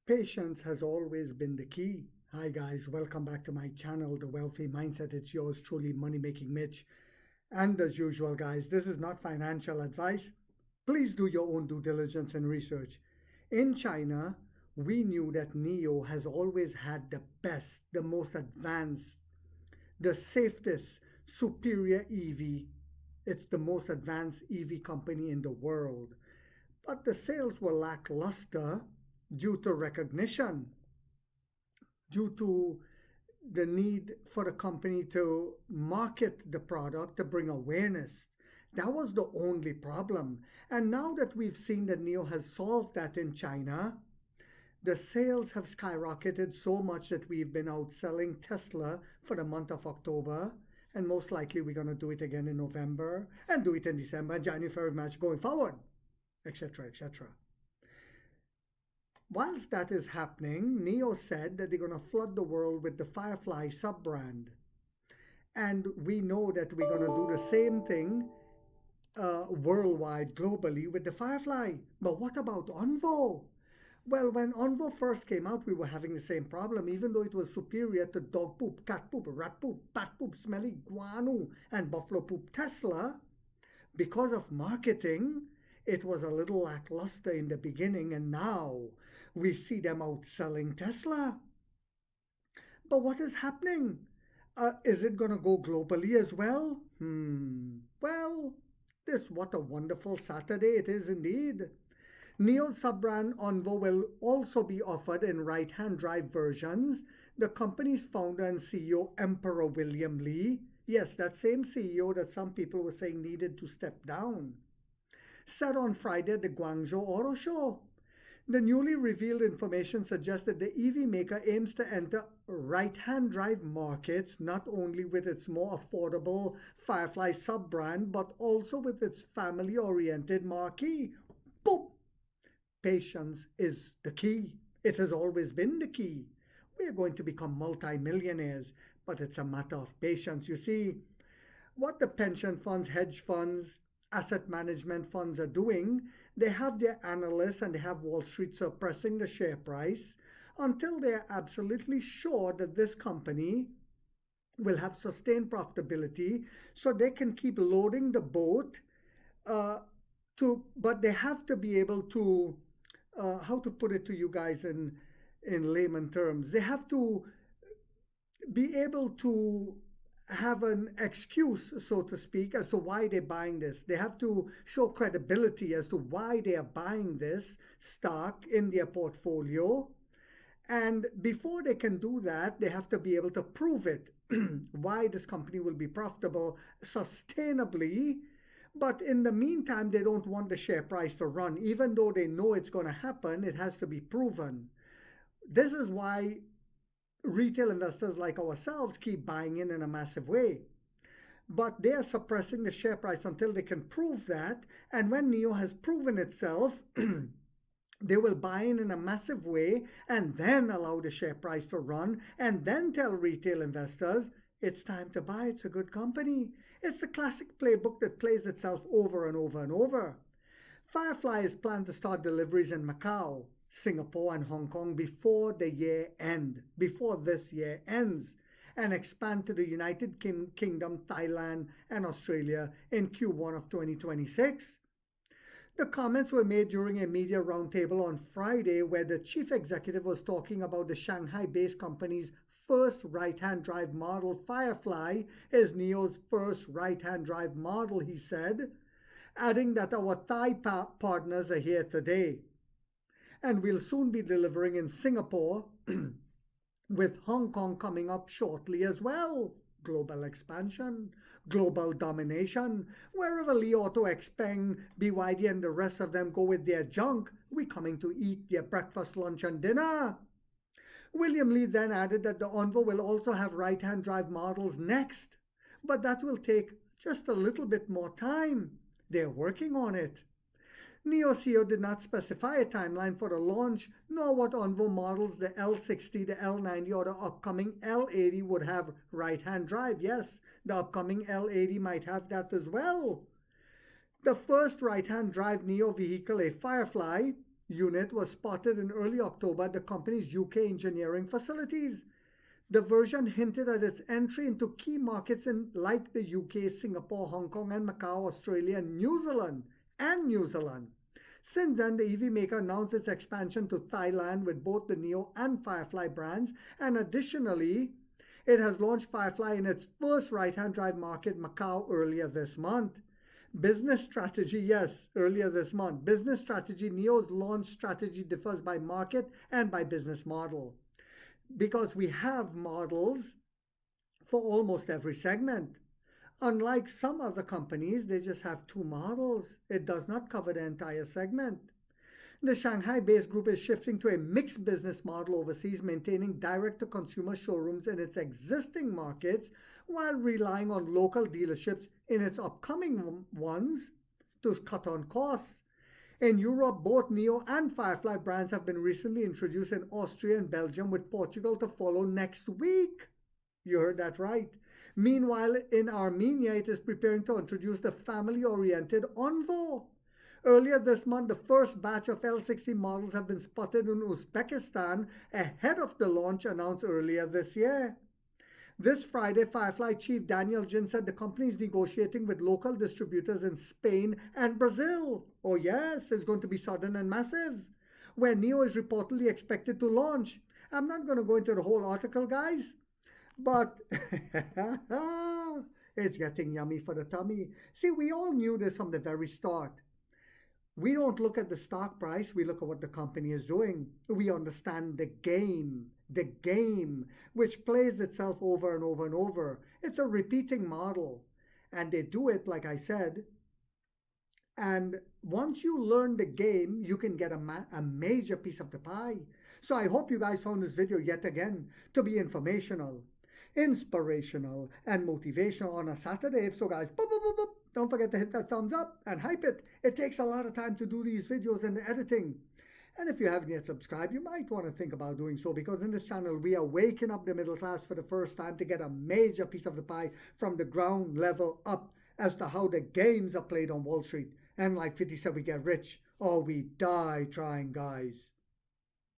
Patience has always been the key. Hi guys, welcome back to my channel, The Wealthy Mindset. It's yours truly, Money Making Mitch. And as usual, guys, this is not financial advice. Please do your own due diligence and research. In China, we knew that NIO has always had the best, the most advanced, the safest, superior EV. It's the most advanced EV company in the world. But the sales were lackluster due to recognition, due to the need for the company to market the product to bring awareness. That was the only problem. And now that we've seen that NIO has solved that in China, the sales have skyrocketed so much that we've been outselling Tesla for the month of October. And most likely we're going to do it again in November and do it in December, January, February, March going forward, etc., etc. Whilst that is happening, NIO said that they're going to flood the world with the Firefly sub-brand. And we know that we're going to do the same thing worldwide, globally, with the Firefly. But what about Onvo? Well, when Onvo first came out, we were having the same problem, even though it was superior to dog poop, cat poop, rat poop, bat poop, smelly guano, and buffalo poop Tesla. Because of marketing, it was a little lackluster in the beginning, and now we see them outselling Tesla. But what is happening? Is it going to go globally as well? Well, what a wonderful Saturday it is indeed. NIO sub-brand Onvo will also be offered in right-hand drive versions. The company's founder and CEO, Emperor William Li, yes, that same CEO that some people were saying needed to step down, said on Friday at the Guangzhou Auto Show. The newly revealed information suggests that the EV maker aims to enter right-hand drive markets not only with its more affordable Firefly sub-brand, but also with its family-oriented marquee. Boom! Patience is the key. It has always been the key. We are going to become multi-millionaires, but it's a matter of patience. You see, what the pension funds, hedge funds, asset management funds are doing, they have their analysts and they have Wall Street suppressing the share price until they are absolutely sure that this company will have sustained profitability so they can keep loading the boat but they have to be able to, how to put it to you guys in layman terms, they have to be able to have an excuse, so to speak, as to why they're buying this. They have to show credibility as to why they are buying this stock in their portfolio. And before they can do that, they have to be able to prove it, why this company will be profitable sustainably. But in the meantime, they don't want the share price to run. Even though they know it's going to happen, it has to be proven. This is why retail investors like ourselves keep buying in a massive way. But they are suppressing the share price until they can prove that. And when NIO has proven itself, they will buy in a massive way and then allow the share price to run and then tell retail investors, it's time to buy. It's a good company. It's the classic playbook that plays itself over and over and over. Firefly is planned to start deliveries in Macau, Singapore, and Hong Kong before this year ends, and expand to the United Kingdom, Thailand, and Australia in Q1 of 2026. The comments were made during a media roundtable on Friday where the chief executive was talking about the Shanghai-based company's first right-hand drive model. Firefly is NIO's first right-hand drive model, he said, adding that our Thai partners are here today. And we'll soon be delivering in Singapore, with Hong Kong coming up shortly as well. Global expansion, global domination. Wherever Li Auto, Xpeng, BYD, and the rest of them go with their junk, we're coming to eat their breakfast, lunch, and dinner. William Li then added that the Onvo will also have right-hand drive models next, but that will take just a little bit more time. They're working on it. NIO CEO did not specify a timeline for the launch, nor what Onvo models, the L60, the L90, or the upcoming L80 would have right-hand drive. Yes, the upcoming L80 might have that as well. The first right-hand drive NIO vehicle, a Firefly, unit was spotted in early October at the company's UK engineering facilities. The version hinted at its entry into key markets like the UK, Singapore, Hong Kong, and Macau, Australia, and New Zealand. Since then, the EV maker announced its expansion to Thailand with both the Neo and Firefly brands, and additionally, it has launched Firefly in its first right-hand drive market, Macau, earlier this month. Business strategy, yes, earlier this month. Business strategy, Neo's launch strategy differs by market and by business model because we have models for almost every segment. Unlike some other companies, they just have two models. It does not cover the entire segment. The Shanghai-based group is shifting to a mixed business model overseas, maintaining direct-to-consumer showrooms in its existing markets while relying on local dealerships in its upcoming ones to cut on costs. In Europe, both Neo and Firefly brands have been recently introduced in Austria and Belgium, with Portugal to follow next week. You heard that right. Meanwhile, in Armenia, it is preparing to introduce the family-oriented Onvo. Earlier this month, the first batch of L60 models have been spotted in Uzbekistan ahead of the launch announced earlier this year. This Friday, Firefly chief Daniel Jin said the company is negotiating with local distributors in Spain and Brazil. Oh yes, it's going to be sudden and massive, where Neo is reportedly expected to launch. I'm not going to go into the whole article, guys, but it's getting yummy for the tummy. See, we all knew this from the very start. We don't look at the stock price, we look at what the company is doing. We understand the game, which plays itself over and over and over. It's a repeating model. And they do it, like I said. And once you learn the game, you can get a major piece of the pie. So I hope you guys found this video yet again to be informational, inspirational, and motivational on a Saturday. So guys, boop, boop, boop, boop. Don't forget to hit that thumbs up and hype it. It takes a lot of time to do these videos and the editing. And if you haven't yet subscribed, you might want to think about doing so, because in this channel, we are waking up the middle class for the first time to get a major piece of the pie from the ground level up as to how the games are played on Wall Street. And like 50 said, we get rich or we die trying, guys.